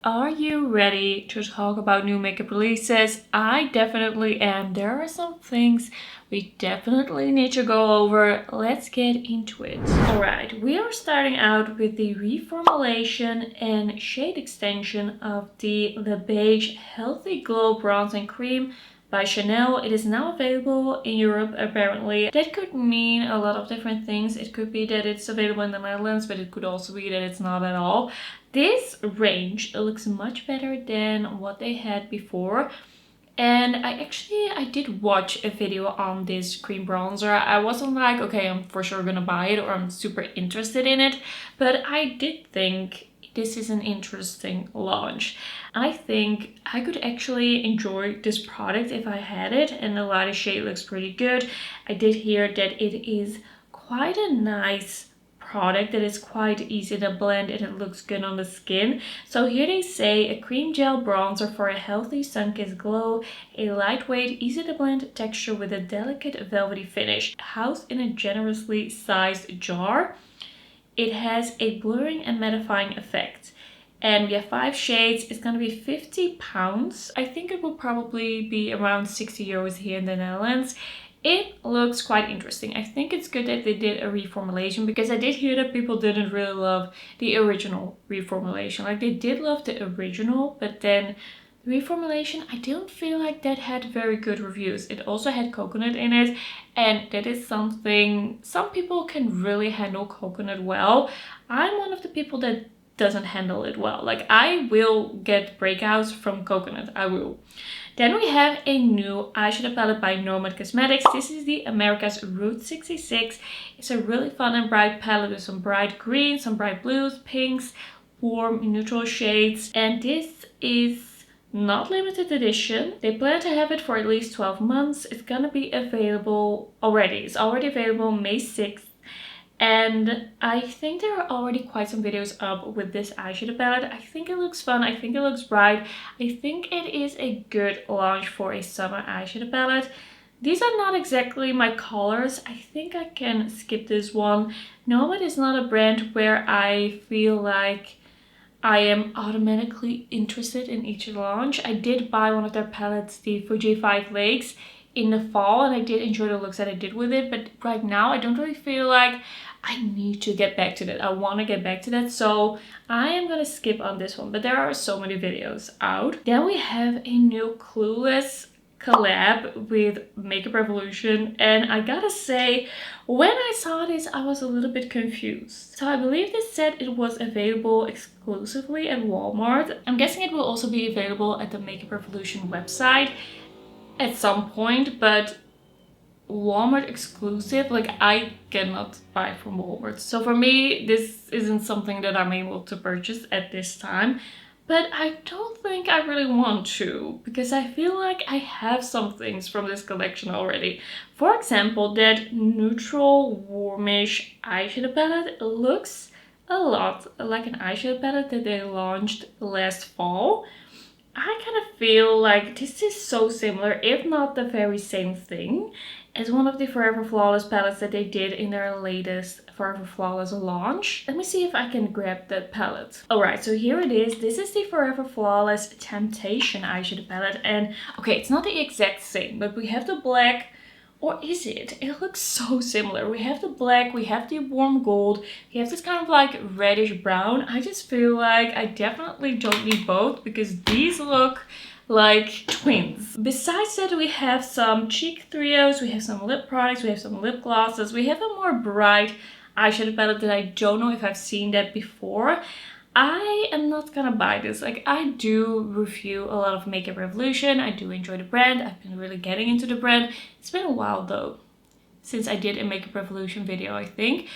Are you ready to talk about new makeup releases? I definitely am. There are some things we definitely need to go over. Let's get into it. Alright, we are starting out with the reformulation and shade extension of the Beige Healthy Glow Bronzing Cream by Chanel. It is now available in Europe apparently. That could mean a lot of different things. It could be that it's available in the Netherlands, but it could also be that it's not at all. This range looks much better than what they had before. And I did watch a video on this cream bronzer. I wasn't like, okay, I'm for sure gonna buy it or I'm super interested in it. But I did think this is an interesting launch. I think I could actually enjoy this product if I had it, and the lighter shade looks pretty good. I did hear that it is quite a nice product that is quite easy to blend and it looks good on the skin. So here they say a cream gel bronzer for a healthy sun-kissed glow, a lightweight, easy to blend texture with a delicate velvety finish, housed in a generously sized jar. It has a blurring and mattifying effect. And we have 5 shades. It's gonna be £50. I think it will probably be around 60 euros here in the Netherlands. It looks quite interesting. I think it's good that they did a reformulation because I did hear that people didn't really love the original reformulation. Like they did love the original, but then the reformulation, I don't feel like that had very good reviews. It also had coconut in it, and that is something, some people can really handle coconut well. I'm one of the people that doesn't handle it well. Like I will get breakouts from coconut, I will. Then we have a new eyeshadow palette by Nomad Cosmetics. This is the America's Route 66. It's a really fun and bright palette with some bright greens, some bright blues, pinks, warm neutral shades. And this is not limited edition. They plan to have it for at least 12 months. It's gonna be available already. It's already available May 6th. And I think there are already quite some videos up with this eyeshadow palette. I think it looks fun. I think it looks bright. I think it is a good launch for a summer eyeshadow palette. These are not exactly my colors. I think I can skip this one. Nomad is not a brand where I feel like I am automatically interested in each launch. I did buy one of their palettes, the Fuji 5 Lakes, in the fall, and I did enjoy the looks that I did with it, but right now I don't really feel like I need to get back to that. I want to get back to that, so I am gonna skip on this one, but there are so many videos out. Then we have a new Clueless collab with Makeup Revolution, and I gotta say, when I saw this I was a little bit confused. So I believe this said it was available exclusively at Walmart. I'm guessing it will also be available at the Makeup Revolution website at some point, but Walmart exclusive, like I cannot buy from Walmart. So for me, this isn't something that I'm able to purchase at this time, but I don't think I really want to because I feel like I have some things from this collection already. For example, that neutral warmish eyeshadow palette looks a lot like an eyeshadow palette that they launched last fall. I kind of feel like this is so similar, if not the very same thing, as one of the Forever Flawless palettes that they did in their latest Forever Flawless launch. Let me see if I can grab that palette. Alright, so here it is. This is the Forever Flawless Temptation eyeshadow palette. And okay, it's not the exact same, but we have the black. Or is it? It looks so similar. We have the black, we have the warm gold, we have this kind of like reddish brown. I just feel like I definitely don't need both because these look like twins. Besides that, we have some cheek trios, we have some lip products, we have some lip glosses, we have a more bright eyeshadow palette that I don't know if I've seen that before. I am not gonna buy this. Like I do review a lot of Makeup Revolution. I do enjoy the brand. I've been really getting into the brand. It's been a while though since I did a Makeup Revolution video, I think.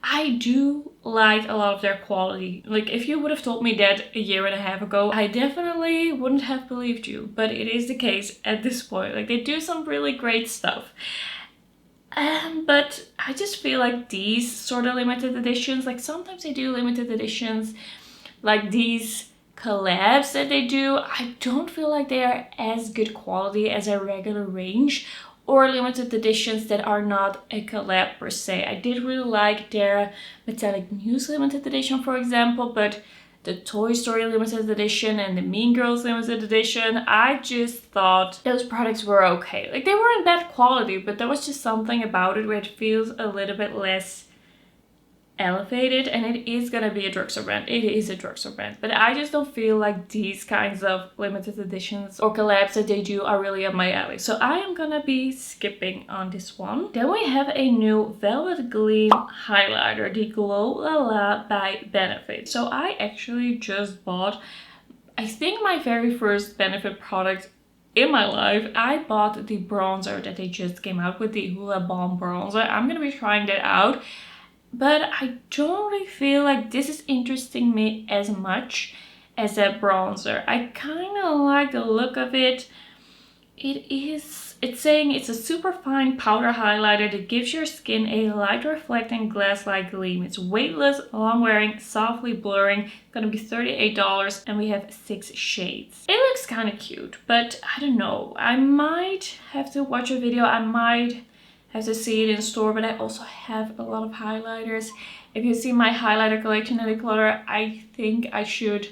I do like a lot of their quality. Like if you would have told me that a year and a half ago, I definitely wouldn't have believed you, but it is the case at this point. Like they do some really great stuff. But I just feel like these sort of limited editions, like sometimes they do limited editions, like these collabs that they do, I don't feel like they are as good quality as a regular range or limited editions that are not a collab per se. I did really like their Metallic Muse limited edition, for example, but the Toy Story limited edition and the Mean Girls limited edition. I just thought those products were okay. Like, they weren't bad quality, but there was just something about it where it feels a little bit less elevated, and it is gonna be a drugstore brand. It is a drugstore brand, but I just don't feel like these kinds of limited editions or collabs that they do are really up my alley. So I am gonna be skipping on this one. Then we have a new Velvet Gleam highlighter, the Glow La La by Benefit. So I actually just bought, I think, my very first Benefit product in my life. I bought the bronzer that they just came out with, the Hula Balm bronzer. I'm gonna be trying that out. But I don't really feel like this is interesting me as much as a bronzer. I kind of like the look of it. It's saying it's a super fine powder highlighter that gives your skin a light reflecting glass-like gleam. It's weightless, long wearing, softly blurring. Gonna be $38 and we have 6 shades. It looks kind of cute, but I don't know. I might have to watch a video. I might have to see it in store, but I also have a lot of highlighters. If you see my highlighter collection in Declutter, I think I should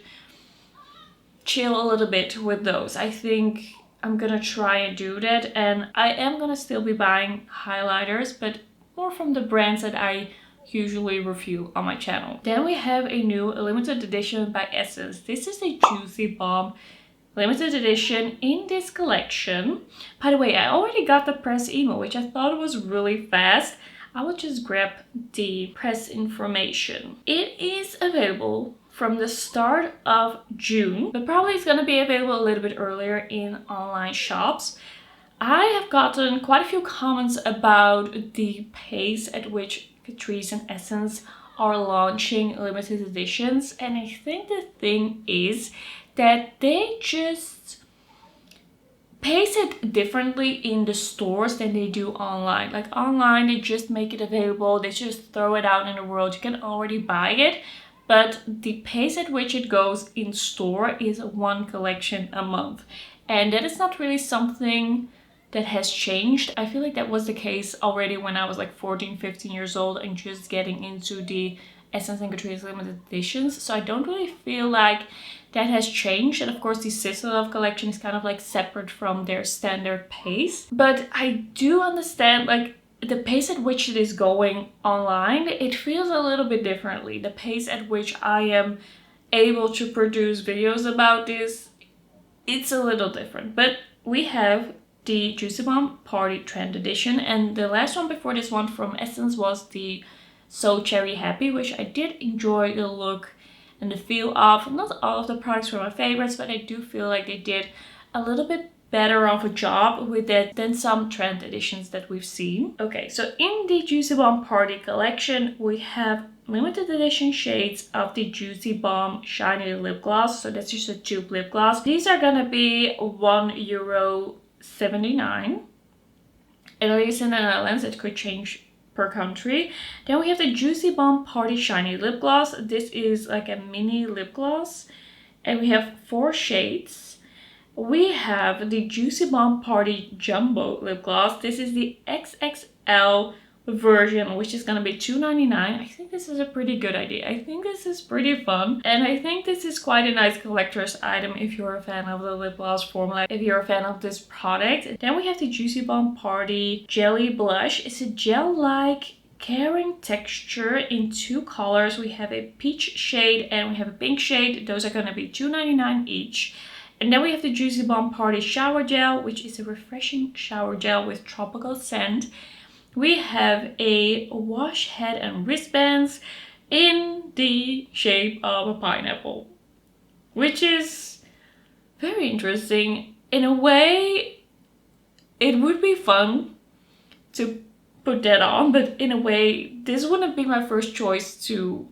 chill a little bit with those. I think I'm gonna try and do that, and I am gonna still be buying highlighters, but more from the brands that I usually review on my channel. Then we have a new limited edition by Essence. This is a Juicy Balm limited edition in this collection. By the way, I already got the press email, which I thought was really fast. I will just grab the press information. It is available from the start of June, but probably it's gonna be available a little bit earlier in online shops. I have gotten quite a few comments about the pace at which Catrice and Essence are launching limited editions, and I think the thing is that they just pace it differently in the stores than they do online. Like, online, they just make it available, they just throw it out in the world, you can already buy it. But the pace at which it goes in store is 1 collection a month. And that is not really something that has changed. I feel like that was the case already when I was like 14, 15 years old and just getting into the Essence and Catrice limited editions. So I don't really feel like that has changed. And of course the Sister Love collection is kind of like separate from their standard pace. But I do understand like the pace at which it is going online, it feels a little bit differently. The pace at which I am able to produce videos about this, it's a little different. But we have the Juicy Balm Party Trend Edition, and the last one before this one from Essence was the So Cherry Happy, which I did enjoy the look and the feel of. Not all of the products were my favorites, but I do feel like they did a little bit better of a job with it than some trend editions that we've seen. Okay, so in the Juicy Balm Party collection, we have limited edition shades of the Juicy Balm Shiny Lip Gloss. So that's just a tube lip gloss. These are gonna be €1.79. At least in the Netherlands, it could change per country. Then we have the Juicy Balm Party Shiny Lip Gloss. This is like a mini lip gloss, and we have 4 shades. We have the Juicy Balm Party Jumbo Lip Gloss. This is the XXL version, which is gonna be $2.99. I think this is a pretty good idea. I think this is pretty fun, and I think this is quite a nice collector's item if you're a fan of the lip gloss formula, if you're a fan of this product. Then we have the Juicy Balm Party Jelly Blush. It's a gel-like caring texture in 2 colors. We have a peach shade and we have a pink shade. Those are gonna be $2.99 each. And then we have the Juicy Balm Party Shower Gel, which is a refreshing shower gel with tropical scent. We have a wash head and wristbands in the shape of a pineapple, which is very interesting. In a way, it would be fun to put that on, but in a way, this wouldn't be my first choice to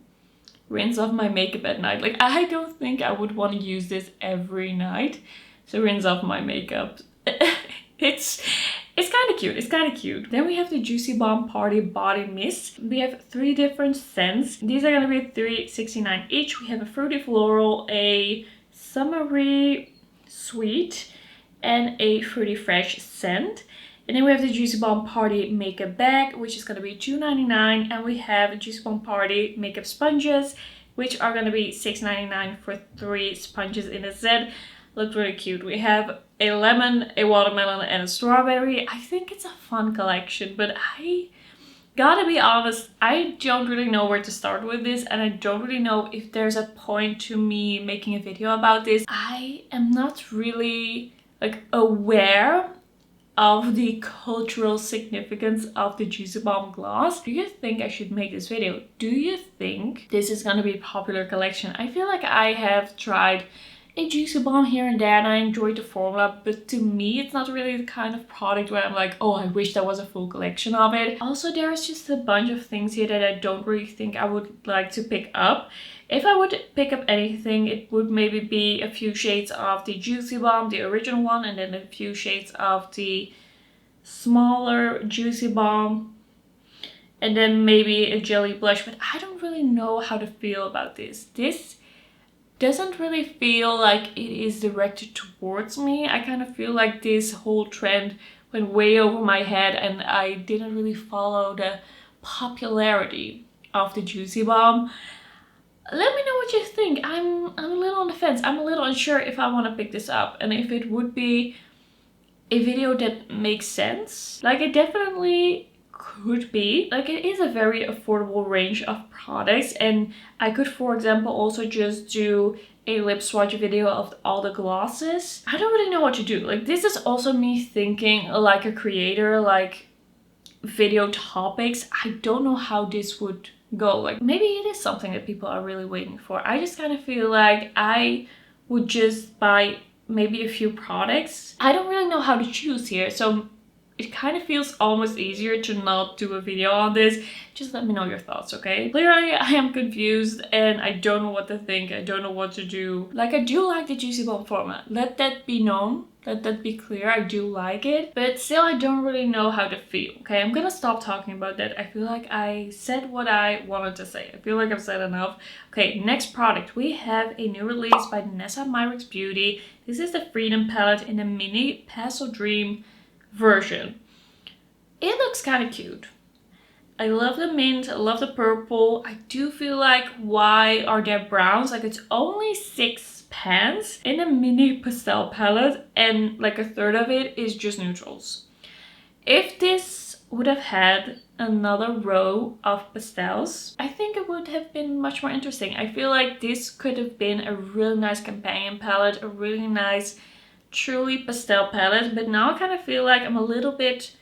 rinse off my makeup at night. Like, I don't think I would want to use this every night to rinse off my makeup. It's kind of cute. It's kind of cute. Then we have the Juicy Balm Party Body Mist. We have 3 different scents. These are going to be $3.69 each. We have a fruity floral, a summery sweet, and a fruity fresh scent. And then we have the Juicy Balm Party Makeup Bag, which is going to be $2.99. And we have a Juicy Balm Party Makeup Sponges. which are going to be $6.99 for 3 sponges in a set. Looked really cute. We have a lemon, a watermelon, and a strawberry. I think it's a fun collection, but I gotta be honest, I don't really know where to start with this, and I don't really know if there's a point to me making a video about this. I am not really like aware of the cultural significance of the Juicy Bomb gloss. Do you think I should make this video? Do you think this is gonna be a popular collection? I feel like I have tried a Juicy Bomb here and there and I enjoyed the formula, but to me it's not really the kind of product where I'm like, oh, I wish there was a full collection of it. Also, there's just a bunch of things here that I don't really think I would like to pick up. If I would pick up anything, it would maybe be a few shades of the Juicy Bomb, the original one, and then a few shades of the smaller Juicy Bomb, and then maybe a jelly blush, but I don't really know how to feel about this. This doesn't really feel like it is directed towards me. I kind of feel like this whole trend went way over my head and I didn't really follow the popularity of the Juicy Bomb. Let me know what you think. I'm a little on the fence. I'm a little unsure if I want to pick this up and if it would be a video that makes sense. Like, it definitely could be. Like, it is a very affordable range of products, and I could, for example, also just do a lip swatch video of all the glosses. I don't really know what to do. Like, this is also me thinking like a creator, like video topics. I don't know how this would go. Like, maybe it is something that people are really waiting for. I just kind of feel like I would just buy maybe a few products. I don't really know how to choose here, so it kind of feels almost easier to not do a video on this. Just let me know your thoughts, okay? Clearly, I am confused and I don't know what to think. I don't know what to do. Like, I do like the Juicy Bomb format. Let that be known. Let that be clear. I do like it. But still, I don't really know how to feel, okay? I'm gonna stop talking about that. I feel like I said what I wanted to say. I feel like I've said enough. Okay, next product. We have a new release by Danessa Myricks Beauty. This is the Freedom palette in a mini Pastel Dream version. It looks kind of cute. I love the mint, I love the purple. I do feel like, why are there browns? Like, it's only 6 pans in a mini pastel palette and like a third of it is just neutrals. If this would have had another row of pastels, I think it would have been much more interesting. I feel like this could have been a really nice companion palette, a really nice truly pastel palette, but now I kind of feel like I'm a little bit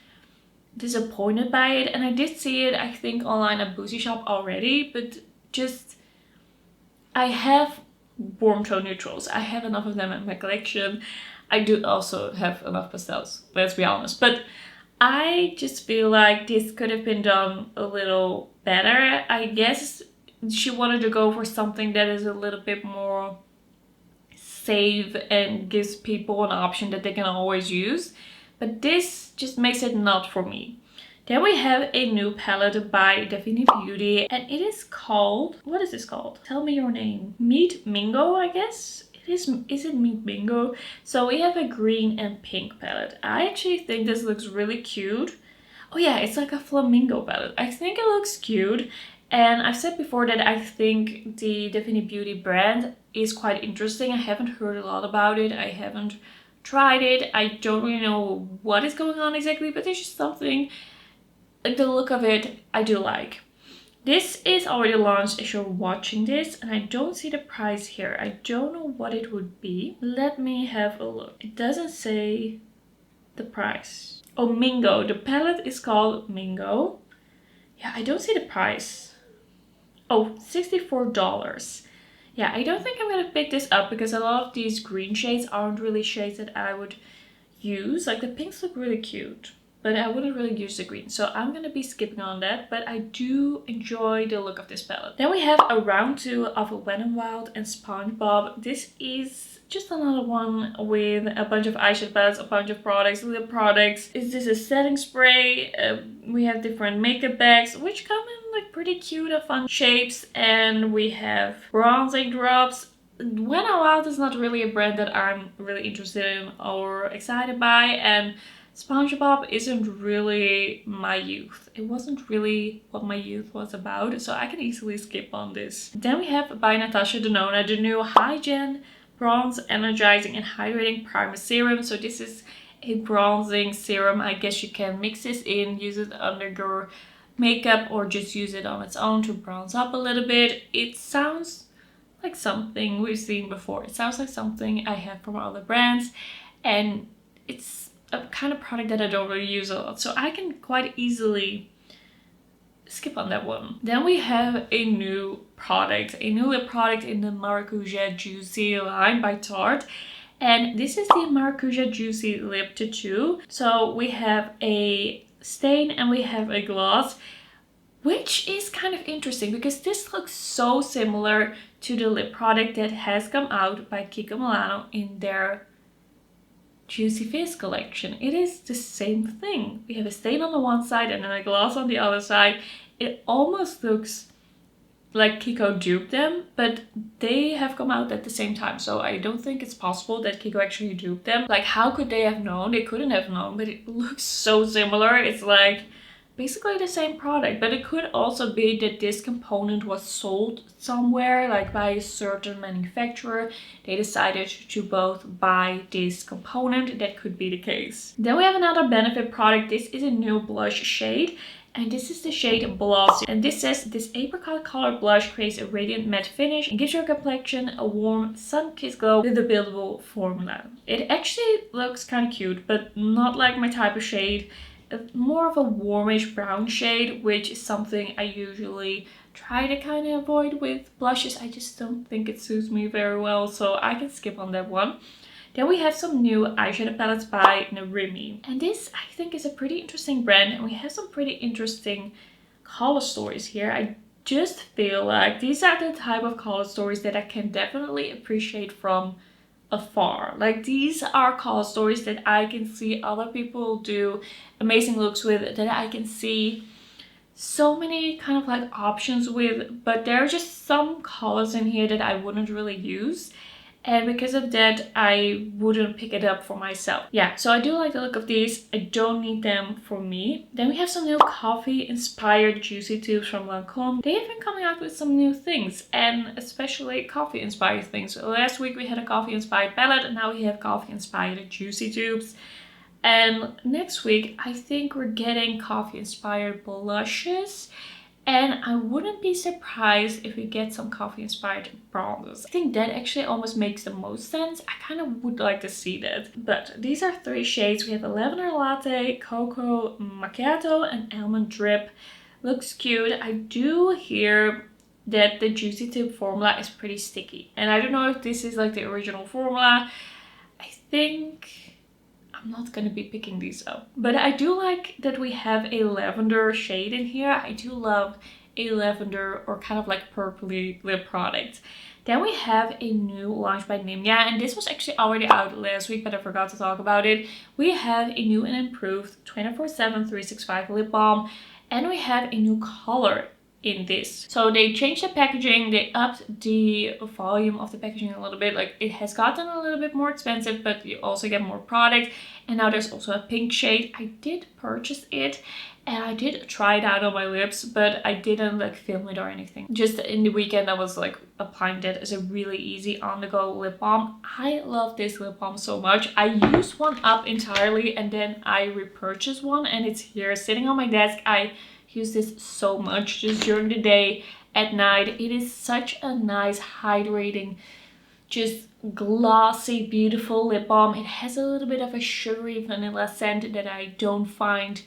disappointed by it. And I did see it, I think, online at Boozy Shop already, but just, I have warm tone neutrals. I have enough of them in my collection. I do also have enough pastels, let's be honest, but I just feel like this could have been done a little better. I guess she wanted to go for something that is a little bit more safe and gives people an option that they can always use, but this just makes it not for me. Then we have a new palette by Davini Beauty, and it is called, what is this called? Tell me your name. Meet Mingo, I guess? Is it Meet Mingo? So we have a green and pink palette. I actually think this looks really cute. Oh yeah, it's like a flamingo palette. I think it looks cute. And I've said before that I think the Davini Beauty brand is quite interesting. I haven't heard a lot about it. I haven't tried it. I don't really know what is going on exactly, but there's just something, like the look of it, I do like. This is already launched as you're watching this, and I don't see the price here. I don't know what it would be. Let me have a look. It doesn't say the price. Oh, Mingo. The palette is called Mingo. Yeah, I don't see the price. Oh, $64. Yeah, I don't think I'm gonna pick this up because a lot of these green shades aren't really shades that I would use. Like, the pinks look really cute, but I wouldn't really use the green, so I'm gonna be skipping on that, but I do enjoy the look of this palette. Then we have a round 2 of Wet n Wild and SpongeBob. This is just another one with a bunch of eyeshadow palettes, a bunch of products, lip products. Is this a setting spray? We have different makeup bags, which come in like pretty cute and fun shapes, and we have bronzing drops. Wet n Wild is not really a brand that I'm really interested in or excited by, and SpongeBob isn't really my youth. It wasn't really what my youth was about, so I can easily skip on this. Then we have by Natasha Denona the new Hygiene Bronze Energizing and Hydrating Primer Serum. So this is a bronzing serum. I guess you can mix this in, use it under your makeup, or just use it on its own to bronze up a little bit. It sounds like something we've seen before. It sounds like something I have from other brands, and it's a kind of product that I don't really use a lot, so I can quite easily skip on that one. Then we have a new lip product in the Maracuija Juicy line by Tarte. And this is the Maracuija Juicy Lip Tattoo. So we have a stain and we have a gloss, which is kind of interesting because this looks so similar to the lip product that has come out by Kiko Milano in their Juicy Fizz collection. It is the same thing. We have a stain on the one side and then a gloss on the other side. It almost looks like Kiko duped them, but they have come out at the same time, so I don't think it's possible that Kiko actually duped them. Like, how could they have known? They couldn't have known, but it looks so similar. It's like basically the same product, but it could also be that this component was sold somewhere, like by a certain manufacturer. They decided to both buy this component. That could be the case. Then we have another Benefit product. This is a new blush shade, and this is the shade Blossy. And this says, this apricot colored blush creates a radiant matte finish and gives your complexion a warm sun-kissed glow with a buildable formula. It actually looks kind of cute, but not like my type of shade. More of a warmish brown shade, which is something I usually try to kind of avoid with blushes. I just don't think it suits me very well, so I can skip on that one. Then we have some new eyeshadow palettes by Narimi. And this, I think, is a pretty interesting brand, and we have some pretty interesting color stories here. I just feel like these are the type of color stories that I can definitely appreciate from afar. Like, these are color stories that I can see other people do amazing looks with, that I can see so many kind of like options with, but there are just some colors in here that I wouldn't really use, and because of that I wouldn't pick it up for myself. Yeah, so I do like the look of these. I don't need them for me. Then we have some new coffee inspired juicy tubes from Lancôme. They have been coming out with some new things, and especially coffee inspired things. So last week we had a coffee inspired palette, and now we have coffee inspired juicy tubes. And next week I think we're getting coffee inspired blushes. And I wouldn't be surprised if we get some coffee inspired bronzes. I think that actually almost makes the most sense. I kind of would like to see that. But these are 3 shades. We have a lavender latte, cocoa macchiato, and almond drip. Looks cute. I do hear that the juicy tube formula is pretty sticky. And I don't know if this is like the original formula. I think I'm not going to be picking these up. But I do like that we have a lavender shade in here. I do love a lavender or kind of like purpley lip product. Then we have a new launch by Nimya, and this was actually already out last week, but I forgot to talk about it. We have a new and improved 24/7 365 lip balm, and we have a new color in this. So they changed the packaging, they upped the volume of the packaging a little bit. Like, it has gotten a little bit more expensive, but you also get more product. And now there's also a pink shade. I did purchase it and I did try it out on my lips, but I didn't like film it or anything. Just in the weekend I was like applying that as a really easy on-the-go lip balm. I love this lip balm so much. I used one up entirely and then I repurchased one, and it's here sitting on my desk. I use this so much just during the day, at night. It is such a nice hydrating, just glossy, beautiful lip balm. It has a little bit of a sugary vanilla scent that I don't find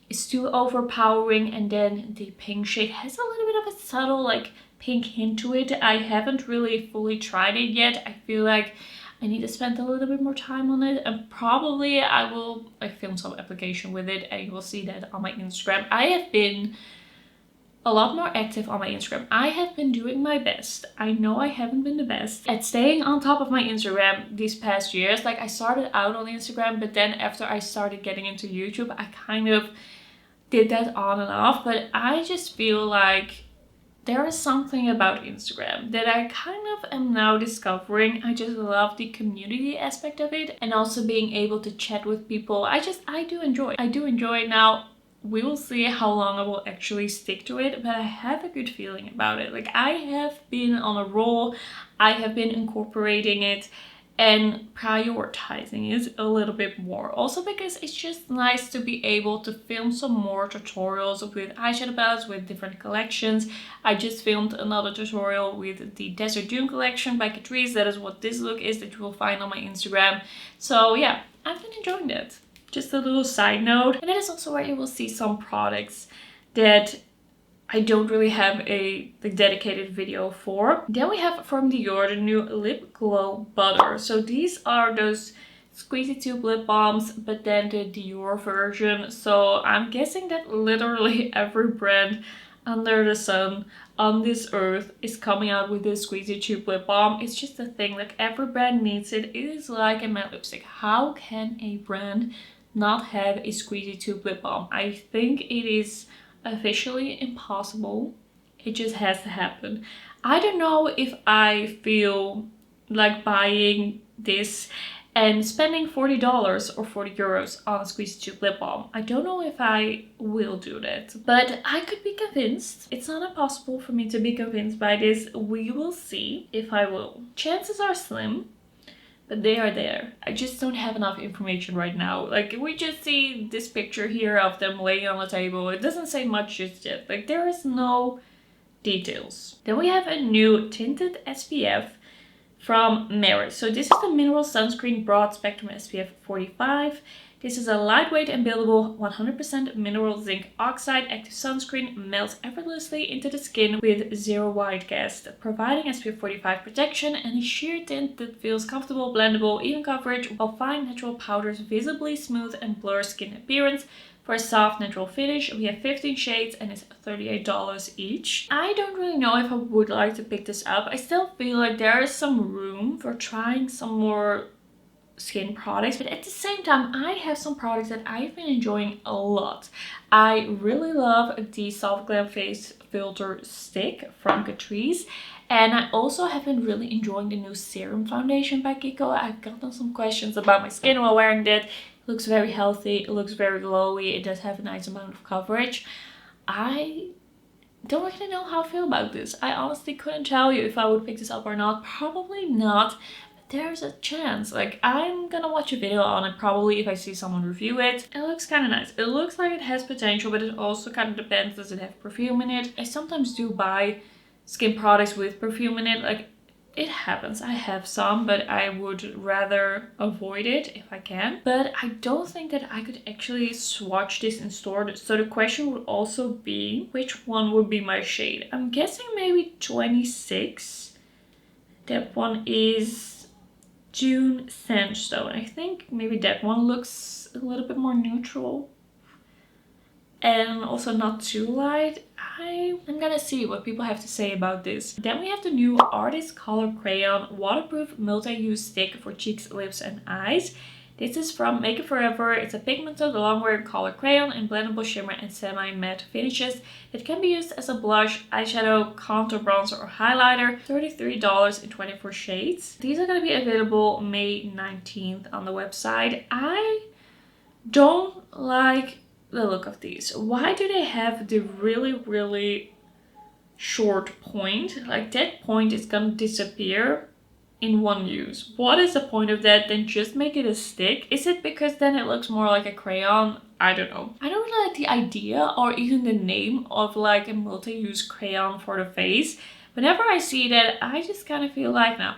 is too overpowering, and then the pink shade has a little bit of a subtle like pink hint to it. I haven't really fully tried it yet. I feel like I need to spend a little bit more time on it, and probably I will like film some application with it, and you will see that on my Instagram. I have been a lot more active on my Instagram. I have been doing my best. I know I haven't been the best at staying on top of my Instagram these past years. Like, I started out on Instagram, but then after I started getting into YouTube, I kind of did that on and off. But I just feel like There is something about Instagram that I kind of am now discovering. I just love the community aspect of it, and also being able to chat with people. I do enjoy it. Now, we will see how long I will actually stick to it, but I have a good feeling about it. Like, I have been on a roll. I have been incorporating it and prioritizing it a little bit more. Also because it's just nice to be able to film some more tutorials with eyeshadow palettes with different collections. I just filmed another tutorial with the Desert Dune collection by Catrice. That is what this look is that you will find on my Instagram. So yeah, I've been enjoying that. Just a little side note. And that is also where you will see some products that I don't really have a dedicated video for. Then we have from Dior the new Lip Glow Butter. So these are those squeezy tube lip balms, but then the Dior version. So I'm guessing that literally every brand under the sun on this earth is coming out with this squeezy tube lip balm. It's just a thing, like every brand needs it. It is like a matte lipstick. How can a brand not have a squeezy tube lip balm? I think it is officially impossible. It just has to happen. I don't know if I feel like buying this and spending $40 or 40 euros on a squeezy tube lip balm. I don't know if I will do that, but I could be convinced. It's not impossible for me to be convinced by this. We will see if I will. Chances are slim, but they are there. I just don't have enough information right now. Like, we just see this picture here of them laying on the table. It doesn't say much just yet. Like, there is no details. Then we have a new tinted SPF from Myricks. So this is the Mineral Sunscreen Broad Spectrum SPF 45. This is a lightweight and buildable 100% mineral zinc oxide active sunscreen, melts effortlessly into the skin with zero white cast, providing SPF 45 protection and a sheer tint that feels comfortable, blendable, even coverage, while fine natural powders visibly smooth and blur skin appearance. For a soft natural finish, we have 15 shades and it's $38 each. I don't really know if I would like to pick this up. I still feel like there is some room for trying some more skin products, but at the same time I have some products that I've been enjoying a lot. I really love the Soft Glam Face Filter Stick from Catrice, and I also have been really enjoying the new Serum foundation by Kiko. I've gotten some questions about my skin while wearing that. It looks very healthy, it looks very glowy, it does have a nice amount of coverage. I don't really know how I feel about this. I honestly couldn't tell you if I would pick this up or not. Probably not. There's a chance. Like, I'm gonna watch a video on it probably if I see someone review it. It looks kind of nice. It looks like it has potential, but it also kind of depends. Does it have perfume in it? I sometimes do buy skin products with perfume in it. Like, it happens. I have some, but I would rather avoid it if I can. But I don't think that I could actually swatch this in store. So the question would also be, which one would be my shade? I'm guessing maybe 26. That one is June Sandstone. I think maybe that one looks a little bit more neutral and also not too light. I'm gonna see what people have to say about this. Then we have the new Artist Color Crayon Waterproof Multi-Use Stick for cheeks, lips and eyes. This is from Make It Forever. It's a pigmented long-wear color crayon in blendable shimmer and semi-matte finishes. It can be used as a blush, eyeshadow, contour, bronzer or highlighter. $33 in 24 shades. These are going to be available May 19th on the website. I don't like the look of these. Why do they have the really short point? Like, that point is going to disappear in one use. What is the point of that? Then just make it a stick. Is it because then it looks more like a crayon? I don't know. I don't really like the idea or even the name of like a multi-use crayon for the face. Whenever I see that, I just kind of feel like, no,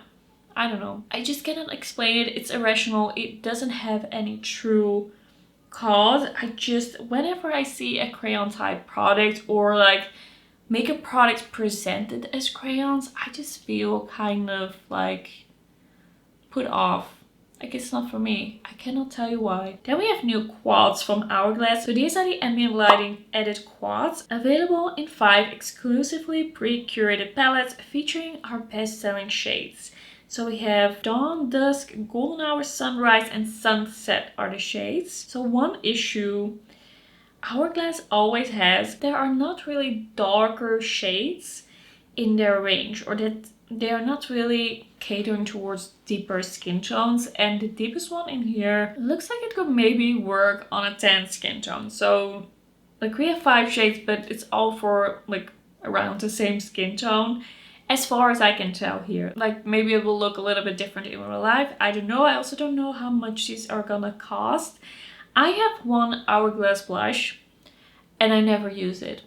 I don't know. I just cannot explain it. It's irrational. It doesn't have any true cause. Whenever I see a crayon type product or like makeup products presented as crayons, I just feel kind of like put off. Like, it's not for me. I cannot tell you why. Then we have new quads from Hourglass. So these are the ambient lighting edit quads, available in 5 exclusively pre-curated palettes featuring our best-selling shades. So we have Dawn, Dusk, Golden Hour, Sunrise and Sunset are the shades. So one issue Hourglass always has, there are not really darker shades in their range, or that they are not really catering towards deeper skin tones. And the deepest one in here looks like it could maybe work on a 10 skin tone. So like we have 5 shades, but it's all for like around the same skin tone as far as I can tell here. Like maybe it will look a little bit different in real life, I don't know. I also don't know how much these are gonna cost. I have one Hourglass blush and I never use it.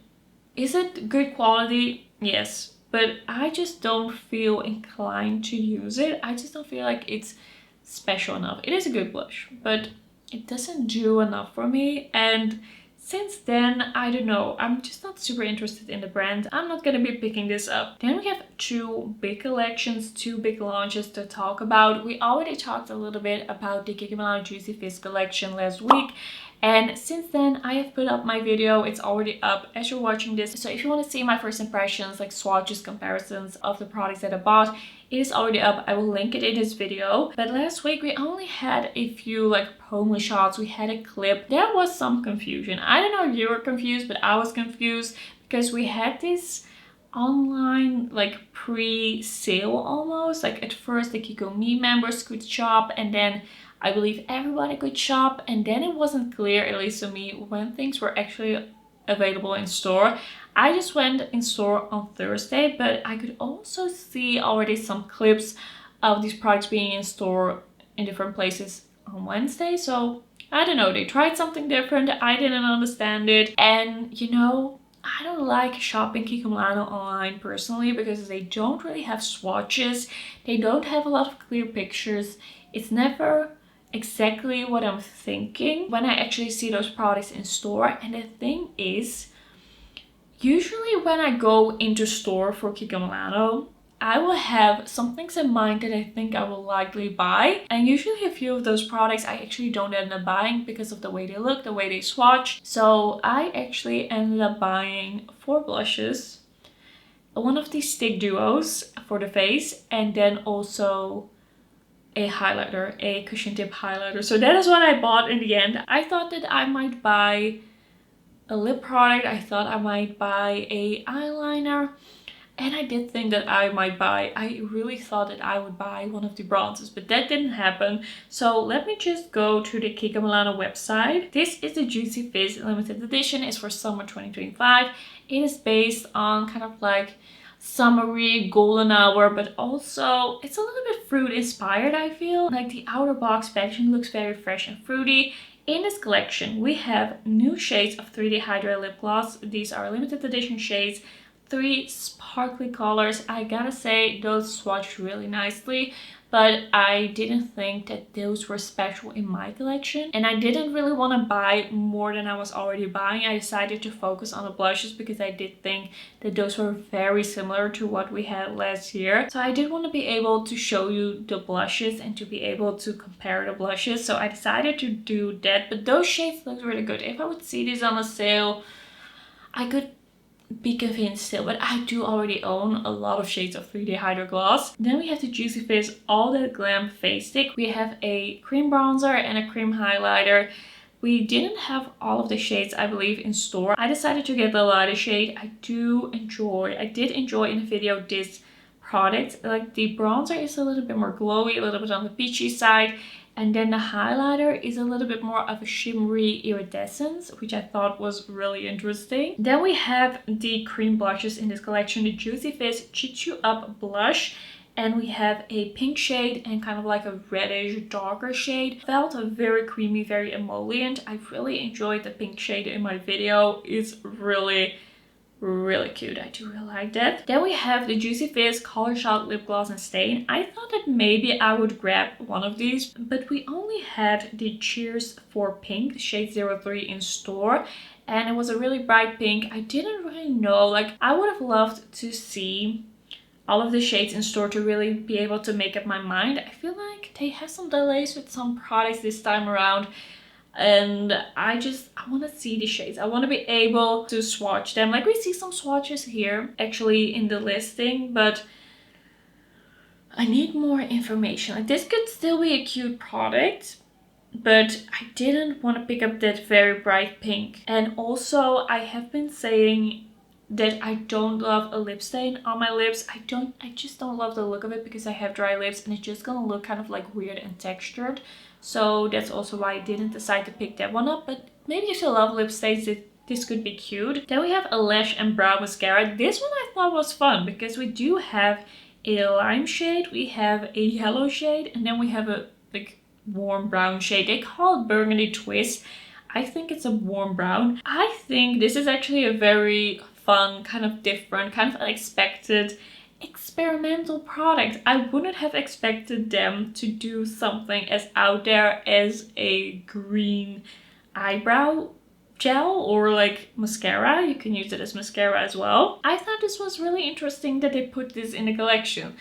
Is it good quality? Yes, but I just don't feel inclined to use it. I just don't feel like it's special enough. It is a good blush, but it doesn't do enough for me. And since then, I don't know, I'm just not super interested in the brand. I'm not gonna be picking this up. Then we have 2 big collections, 2 big launches to talk about. We already talked a little bit about the Kiko Milano Juicy Fizz collection last week. And since then, I have put up my video. It's already up as you're watching this. So if you want to see my first impressions, like swatches, comparisons of the products that I bought, it is already up. I will link it in this video. But last week, we only had a few like promo shots. We had a clip. There was some confusion. I don't know if you were confused, but I was confused because we had this online like pre-sale almost. Like at first, the Kiko Me members could shop, and then I believe everybody could shop, and then it wasn't clear, at least to me, when things were actually available in store. I just went in store on Thursday, but I could also see already some clips of these products being in store in different places on Wednesday. So I don't know, they tried something different. I didn't understand it. And you know, I don't like shopping Kiko Milano online personally because they don't really have swatches. They don't have a lot of clear pictures. It's never exactly what I'm thinking when I actually see those products in store. And the thing is, usually when I go into store for Kiko Milano, I will have some things in mind that I think I will likely buy. And usually a few of those products I actually don't end up buying because of the way they look, the way they swatch. So I actually ended up buying 4 blushes, one of these stick duos for the face, and then also a highlighter, a cushion tip highlighter. So that is what I bought in the end. I thought that I might buy a lip product. I thought I might buy a eyeliner. And I did think that I really thought that I would buy one of the bronzes, but that didn't happen. So let me just go to the Kiko Milano website. This is the Juicy Fizz limited edition. It's for summer 2025. It is based on kind of like summery golden hour, but also it's a little bit fruit inspired. I feel like the outer box packaging looks very fresh and fruity. In this collection we have new shades of 3D Hydrating lip gloss. These are limited edition shades, 3 sparkly colors. I gotta say those swatch really nicely, but I didn't think that those were special in my collection, and I didn't really want to buy more than I was already buying. I decided to focus on the blushes because I did think that those were very similar to what we had last year. So I did want to be able to show you the blushes and to be able to compare the blushes. So I decided to do that, but those shades look really good. If I would see these on a sale, I could be convinced still, but I do already own a lot of shades of 3D Hydro Gloss. Then we have the Juicy Fizz All That Glam Face Stick. We have a cream bronzer and a cream highlighter. We didn't have all of the shades, I believe, in store. I decided to get the lighter shade. I did enjoy in the video this product. Like the bronzer is a little bit more glowy, a little bit on the peachy side. And then the highlighter is a little bit more of a shimmery iridescence, which I thought was really interesting. Then we have the cream blushes in this collection, the Juicy Fizz Cheat You Up Blush. And we have a pink shade and kind of like a reddish, darker shade. Felt very creamy, very emollient. I really enjoyed the pink shade in my video. It's really cute. I do really like that. Then we have the Juicy Fizz Color Shot Lip Gloss and Stain. I thought that maybe I would grab one of these, but we only had the Cheers for Pink shade 03 in store, and it was a really bright pink. I didn't really know, like I would have loved to see all of the shades in store to really be able to make up my mind. I feel like they have some delays with some products this time around, and I want to see the shades. I want to be able to swatch them. Like we see some swatches here actually in the listing, but I need more information. Like this could still be a cute product, but I didn't want to pick up that very bright pink. And also I have been saying that I don't love a lip stain on my lips. I just don't love the look of it because I have dry lips and it's just gonna look kind of like weird and textured. So that's also why I didn't decide to pick that one up. But maybe if you love lip stains, this could be cute. Then we have a lash and brow mascara. This one I thought was fun because we do have a lime shade, we have a yellow shade, and then we have a like warm brown shade. They call it burgundy twist. I think it's a warm brown. I think this is actually a very fun, kind of different, kind of unexpected, experimental product. I wouldn't have expected them to do something as out there as a green eyebrow gel or like mascara. You can use it as mascara as well. I thought this was really interesting that they put this in the collection.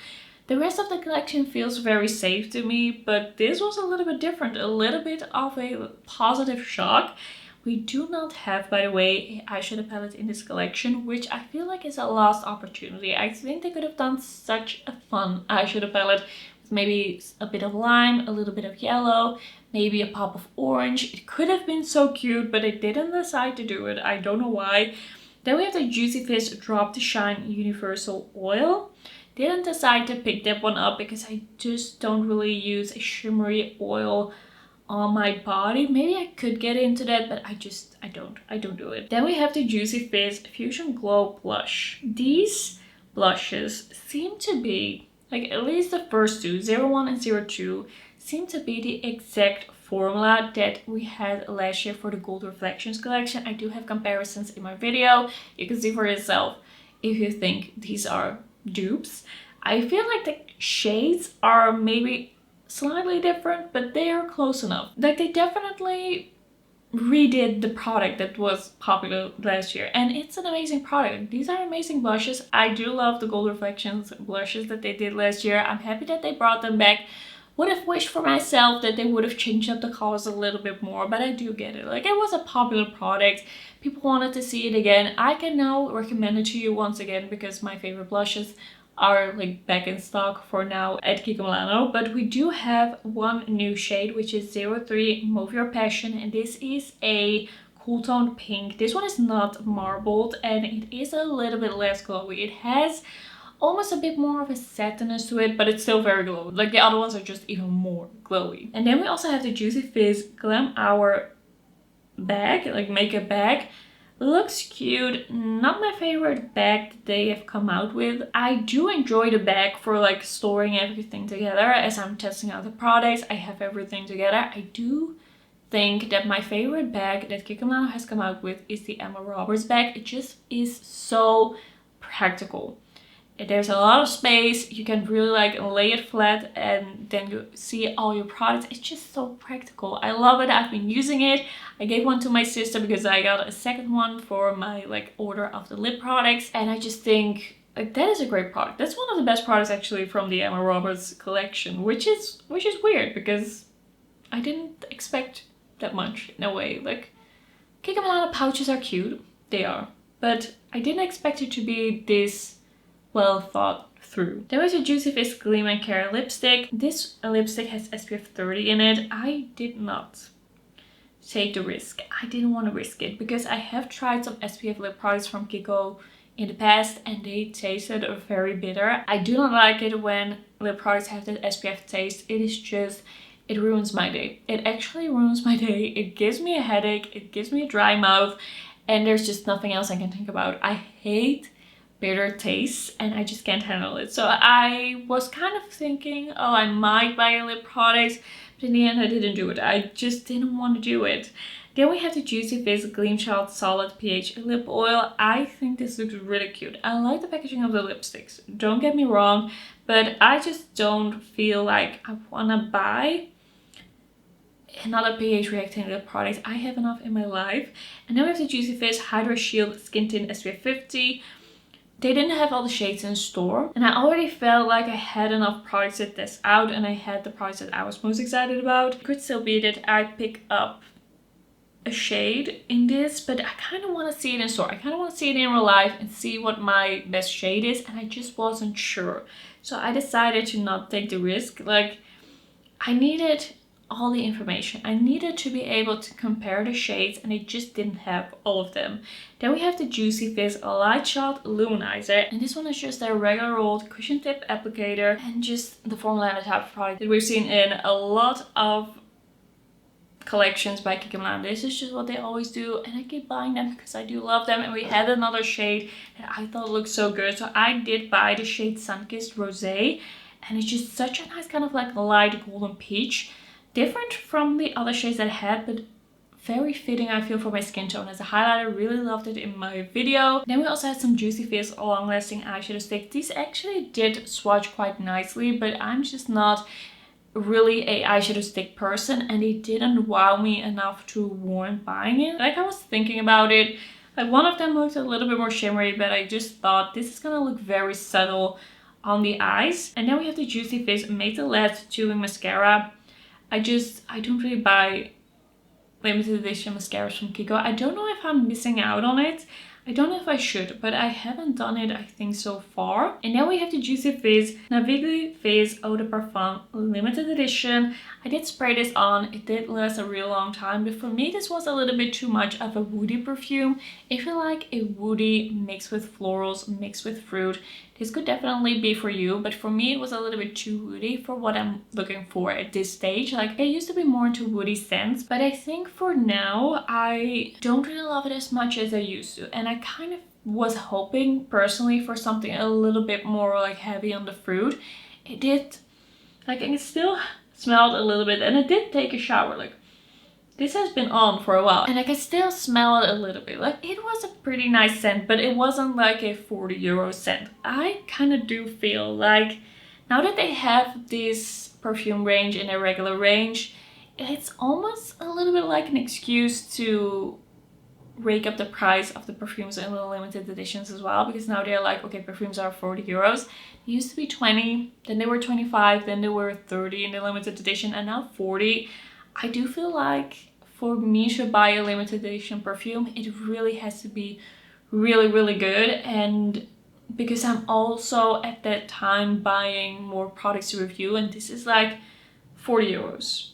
The rest of the collection feels very safe to me, but this was a little bit different, a little bit of a positive shock. We do not have, by the way, an eyeshadow palette in this collection, which I feel like is a lost opportunity. I think they could have done such a fun eyeshadow palette with maybe a bit of lime, a little bit of yellow, maybe a pop of orange. It could have been so cute, but they didn't decide to do it. I don't know why. Then we have the Juicy Fizz Drop to Shine Universal Oil. Didn't decide to pick that one up because I just don't really use a shimmery oil on my body. Maybe I could get into that, but I don't do it. Then we have the Juicy Fizz Fusion Glow Blush. These blushes seem to be, like at least the first two, 01 and 02, seem to be the exact formula that we had last year for the Gold Reflections collection. I do have comparisons in my video. You can see for yourself if you think these are dupes. I feel like the shades are maybe slightly different, but they are close enough. Like they definitely redid the product that was popular last year, and it's an amazing product. These are amazing blushes. I do love the Gold Reflections blushes that they did last year. I'm happy that they brought them back. Would have wished for myself that they would have changed up the colors a little bit more, but I do get it. Like it was a popular product. People wanted to see it again. I can now recommend it to you once again because my favorite blushes are like back in stock for now at Kiko Milano. But we do have one new shade, which is 03 Move Your Passion, and this is a cool toned pink. This one is not marbled and it is a little bit less glowy. It has almost a bit more of a satinness to it, but it's still very glowy. Like the other ones are just even more glowy. And then we also have the Juicy Fizz Glam Hour bag, like makeup bag. Looks cute. Not my favorite bag that they have come out with. I do enjoy the bag for like storing everything together as I'm testing out the products. I have everything together. I do think that my favorite bag that Kiko Milano has come out with is the Emma Roberts bag. It just is so practical. There's a lot of space. You can really like lay it flat and then you see all your products. It's just so practical. I love it. I've been using it. I gave one to my sister because I got a second one for my like order of the lip products, and I just think like that is a great product. That's one of the best products actually from the Emma Roberts collection, which is weird because I didn't expect that much in a way. Like Kiko Milano pouches are cute, they are, but I didn't expect it to be this well thought through. There was a Juicy Fizz Gleam and Care lipstick. This lipstick has SPF 30 in it. I did not take the risk. I didn't want to risk it because I have tried some SPF lip products from Kiko in the past and they tasted very bitter. I do not like it when lip products have that SPF taste. It is just, it ruins my day. It actually ruins my day. It gives me a headache. It gives me a dry mouth and there's just nothing else I can think about. I hate bitter taste and I just can't handle it. So I was kind of thinking, oh, I might buy a lip product, but in the end I didn't do it. I just didn't want to do it. Then we have the Juicy Fizz Gleam Child Solid pH Lip Oil. I think this looks really cute. I like the packaging of the lipsticks, don't get me wrong, but I just don't feel like I want to buy another pH reacting lip product. I have enough in my life. And then we have the Juicy Fizz Hydra Shield Skin Tint SPF 50. They didn't have all the shades in store and I already felt like I had enough products to test out and I had the products that I was most excited about. It could still be that I pick up a shade in this, but I kind of want to see it in store. I kind of want to see it in real life and see what my best shade is, and I just wasn't sure. So I decided to not take the risk. Like I needed all the information. I needed to be able to compare the shades and it just didn't have all of them. Then we have the Juicy Fizz Light Shot Luminizer, and this one is just a regular old cushion tip applicator and just the formula type of product that we've seen in a lot of collections by Kiko. This is just what they always do, and I keep buying them because I do love them. And we had another shade that I thought looked so good, so I did buy the shade Sunkissed Rosé, and it's just such a nice kind of like light golden peach, different from the other shades that I had, but very fitting, I feel, for my skin tone as a highlighter. Really loved it in my video. Then we also had some Juicy Fizz long lasting eyeshadow sticks. These actually did swatch quite nicely, but I'm just not really a eyeshadow stick person, and it didn't wow me enough to warrant buying it. Like, I was thinking about it, like one of them looked a little bit more shimmery, but I just thought this is gonna look very subtle on the eyes. And then we have the Juicy Fizz Make the Last Chewing Mascara. I don't really buy limited edition mascaras from Kiko. I don't know if I'm missing out on it. I don't know if I should, but I haven't done it, I think, so far. And now we have the Juicy Fizz Navigli Fizz Eau de Parfum limited edition. I did spray this on. It did last a real long time, but for me this was a little bit too much of a woody perfume. If you like a woody mixed with florals, mixed with fruit, this could definitely be for you, but for me it was a little bit too woody for what I'm looking for at this stage. Like, I used to be more into woody scents, but I think for now I don't really love it as much as I used to, and I kind of was hoping personally for something a little bit more like heavy on the fruit. It did, like, it still smelled a little bit, and I did take a shower. Like, this has been on for a while and I can still smell it a little bit. Like, it was a pretty nice scent, but it wasn't like a 40 € scent. I kind of do feel like now that they have this perfume range in a regular range, it's almost a little bit like an excuse to rake up the price of the perfumes in the limited editions as well, because now they're like, okay, perfumes are 40 €. They used to be 20, then they were 25, then they were 30 in the limited edition, and now 40. I do feel like for me to buy a limited edition perfume, it really has to be really, really good. And because I'm also at that time buying more products to review, and this is like 40 €.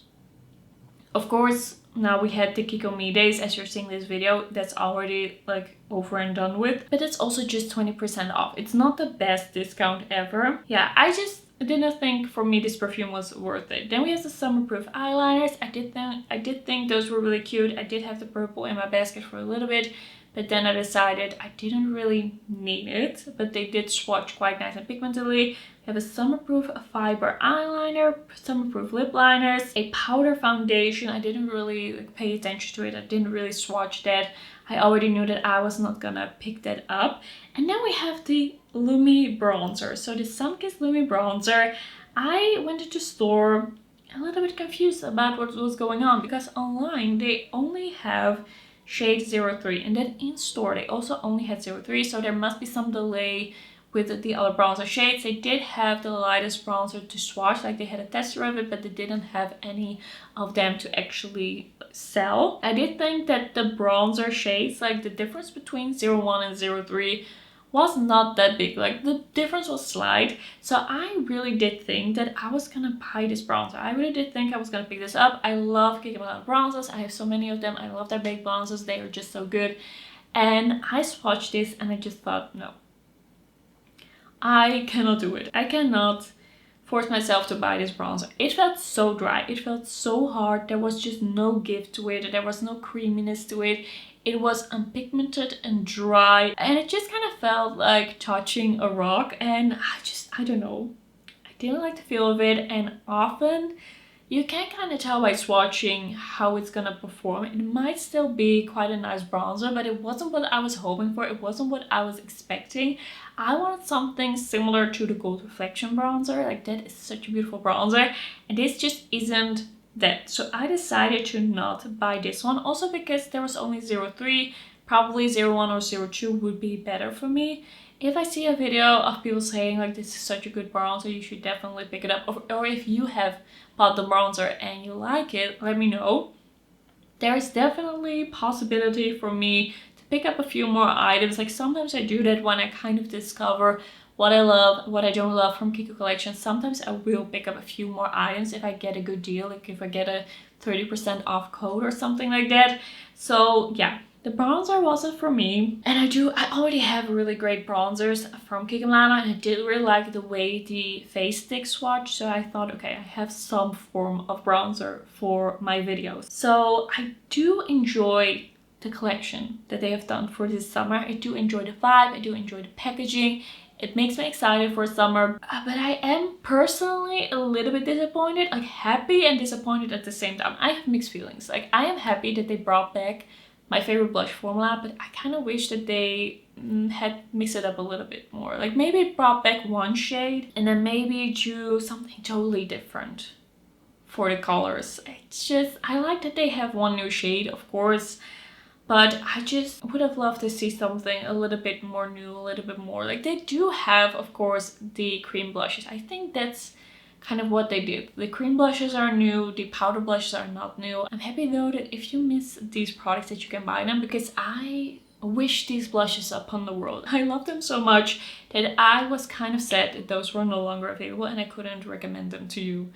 Of course, now we had the Kiko Me Days, as you're seeing this video, that's already like over and done with, but it's also just 20% off. It's not the best discount ever. Yeah, I just didn't think for me this perfume was worth it. Then we have the summer-proof eyeliners. I did think those were really cute. I did have the purple in my basket for a little bit, but then I decided I didn't really need it, but they did swatch quite nice and pigmentedly. We have a summer-proof fiber eyeliner, summer-proof lip liners, a powder foundation. I didn't really pay attention to it. I didn't really swatch that. I already knew that I was not gonna pick that up. And then we have the Lumi bronzer. So the Sunkissed Lumi bronzer, I went to the store a little bit confused about what was going on, because online they only have shade 03, and then in store they also only had 03, so there must be some delay with the other bronzer shades. They did have the lightest bronzer to swatch, like they had a tester of it, but they didn't have any of them to actually sell. I did think that the bronzer shades, like the difference between 01 and 03 was not that big. Like, the difference was slight, so I really did think that I was gonna buy this bronzer. I really did think I was gonna pick this up. I love Kiko bronzers. I have so many of them. I love their big bronzers. They are just so good. And I swatched this and I just thought, no, I cannot do it. I cannot force myself to buy this bronzer. It felt so dry. It felt so hard. There was just no give to it. There was no creaminess to it. It was unpigmented and dry, and it just kind of felt like touching a rock, and I don't know. I didn't like the feel of it, and often you can kind of tell by swatching how it's gonna perform. It might still be quite a nice bronzer, but it wasn't what I was hoping for. It wasn't what I was expecting. I wanted something similar to the Gold Reflection bronzer. Like, that is such a beautiful bronzer, and this just isn't that. So I decided to not buy this one, also because there was only 03. Probably 01 or 02 would be better for me. If I see a video of people saying like, this is such a good bronzer, you should definitely pick it up, or if you have bought the bronzer and you like it, let me know. There is definitely possibility for me to pick up a few more items. Like, sometimes I do that when I kind of discover what I love, what I don't love from Kiko collection. Sometimes I will pick up a few more items if I get a good deal, like if I get a 30% off code or something like that. So yeah, the bronzer wasn't for me. And I already have really great bronzers from Kiko Milano, and I did really like the way the face stick swatch. So I thought, okay, I have some form of bronzer for my videos. So I do enjoy the collection that they have done for this summer. I do enjoy the vibe, I do enjoy the packaging. It makes me excited for summer, but I am personally a little bit disappointed, like happy and disappointed at the same time. I have mixed feelings. Like, I am happy that they brought back my favorite blush formula, but I kind of wish that they had mixed it up a little bit more. Like, maybe brought back one shade and then maybe do something totally different for the colors. It's just, I like that they have one new shade, of course, but I just would have loved to see something a little bit more new, a little bit more. Like, they do have, of course, the cream blushes. I think that's kind of what they did. The cream blushes are new, the powder blushes are not new. I'm happy though that if you miss these products that you can buy them, because I wish these blushes upon the world. I love them so much that I was kind of sad that those were no longer available and I couldn't recommend them to you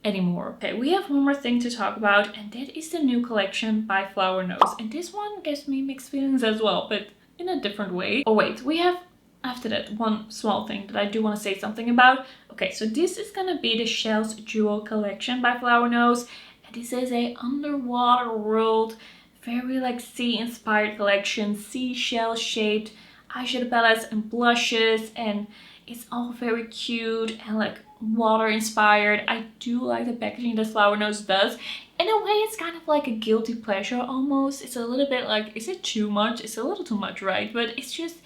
anymore. Okay, we have one more thing to talk about, and that is the new collection by Flower Nose. And this one gives me mixed feelings as well, but in a different way. Oh wait, we have after that one small thing that I do want to say something about. Okay, so this is gonna be the Shells Jewel collection by Flower Nose, and this is a underwater world, very like sea inspired collection, seashell shaped eyeshadow palettes and blushes, and it's all very cute and like water inspired. I do like the packaging that Flower Nose does. In a way, it's kind of like a guilty pleasure almost. It's a little bit like, is it too much? It's a little too much, right? But it's just,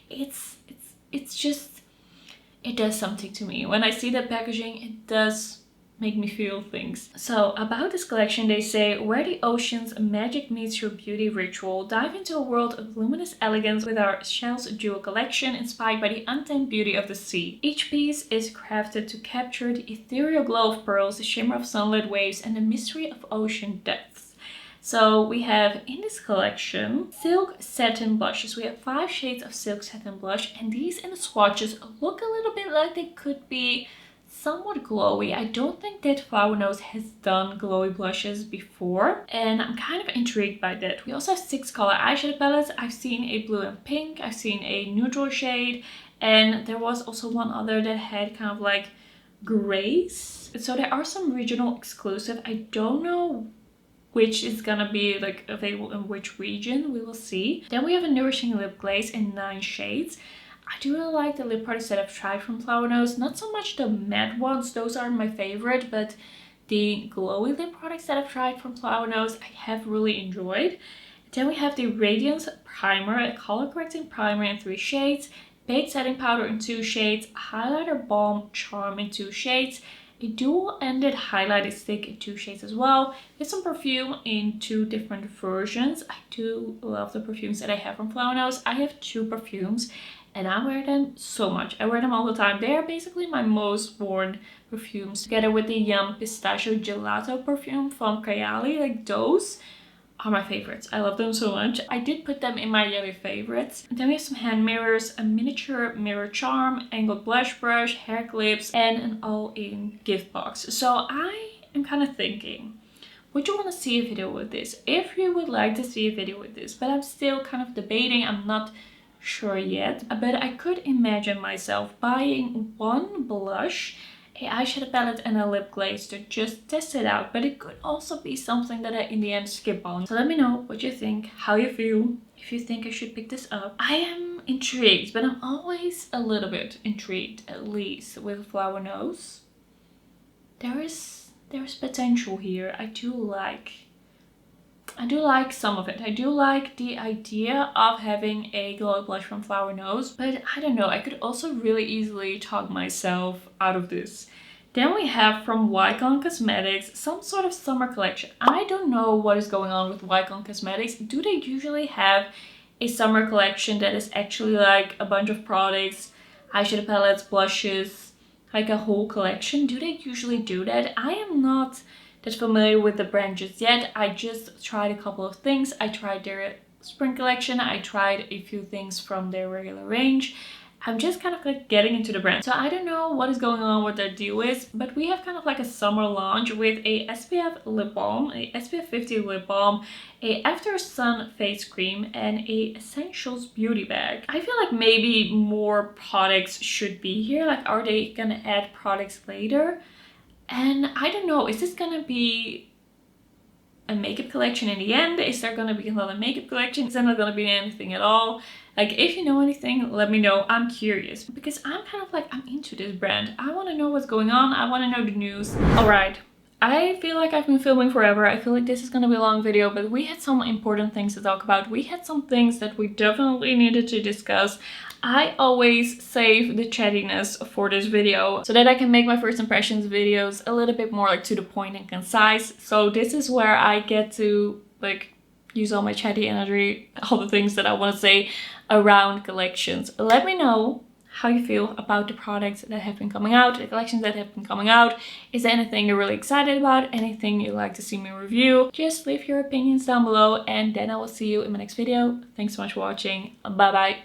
it's just, it does something to me. When I see the packaging, it does make me feel things. So about this collection, they say, where the ocean's magic meets your beauty ritual, dive into a world of luminous elegance with our Shells Jewel collection, inspired by the untamed beauty of the sea. Each piece is crafted to capture the ethereal glow of pearls, the shimmer of sunlit waves, and the mystery of ocean depths. So we have in this collection silk satin blushes. We have 5 shades of silk satin blush, and these in the swatches look a little bit like they could be somewhat glowy. I don't think that Flower Nose has done glowy blushes before, and I'm kind of intrigued by that. We also have 6 color eyeshadow palettes. I've seen a blue and pink, I've seen a neutral shade, and there was also one other that had kind of like grays. So there are some regional exclusive. I don't know which is gonna be like available in which region, we will see. Then we have a nourishing lip glaze in 9 shades. I do really like the lip products that I've tried from Flower Nose. Not so much the matte ones, those aren't my favorite, but the glowy lip products that I've tried from Flower Nose, I have really enjoyed. Then we have the Radiance Primer, a color correcting primer in 3 shades, baked setting powder in 2 shades, highlighter balm charm in 2 shades, a dual-ended highlighter stick in 2 shades as well, with some perfume in 2 different versions. I do love the perfumes that I have from Flower Nose. I have 2 perfumes, and I wear them so much. I wear them all the time. They are basically my most worn perfumes, together with the Yum Pistachio Gelato perfume from Kayali. Like, those are my favorites. I love them so much. I did put them in my yearly favorites. And then we have some hand mirrors, a miniature mirror charm, angled blush brush, hair clips, and an all-in gift box. So I am kind of thinking, would you want to see a video with this? If you would like to see a video with this, but I'm still kind of debating. I'm not sure yet, but I could imagine myself buying one blush, a eyeshadow palette, and a lip glaze to just test it out. But it could also be something that I in the end skip on. So let me know what you think, how you feel, if you think I should pick this up. I am intrigued, but I'm always a little bit intrigued, at least with Flower Nose. There is potential here. I do like some of it. I do like the idea of having a glowy blush from Flower Nose, but I don't know, I could also really easily talk myself out of this. Then we have from Wycon Cosmetics some sort of summer collection. I don't know what is going on with Wycon Cosmetics. Do they usually have a summer collection that is actually like a bunch of products, eyeshadow palettes, blushes, like a whole collection? Do they usually do that? I am not that familiar with the brand just yet. I just tried a couple of things. I tried their spring collection. I tried a few things from their regular range. I'm just kind of like getting into the brand. So I don't know what is going on, what their deal is, but we have kind of like a summer launch with a SPF lip balm, a SPF 50 lip balm, a After Sun face cream, and a Essentials beauty bag. I feel like maybe more products should be here. Like, are they gonna add products later? And I don't know, is this gonna be a makeup collection in the end? Is there gonna be another makeup collection? Is there not gonna be anything at all? Like, if you know anything, let me know. I'm curious because I'm kind of like, I'm into this brand. I want to know what's going on. I want to know the news. All right. I feel like I've been filming forever. I feel like this is going to be a long video, but we had some important things to talk about. We had some things that we definitely needed to discuss. I always save the chattiness for this video so that I can make my first impressions videos a little bit more like to the point and concise. So this is where I get to like use all my chatty energy, all the things that I want to say around collections. Let me know how you feel about the products that have been coming out, the collections that have been coming out. Is there anything you're really excited about? Anything you'd like to see me review? Just leave your opinions down below and then I will see you in my next video. Thanks so much for watching. Bye bye.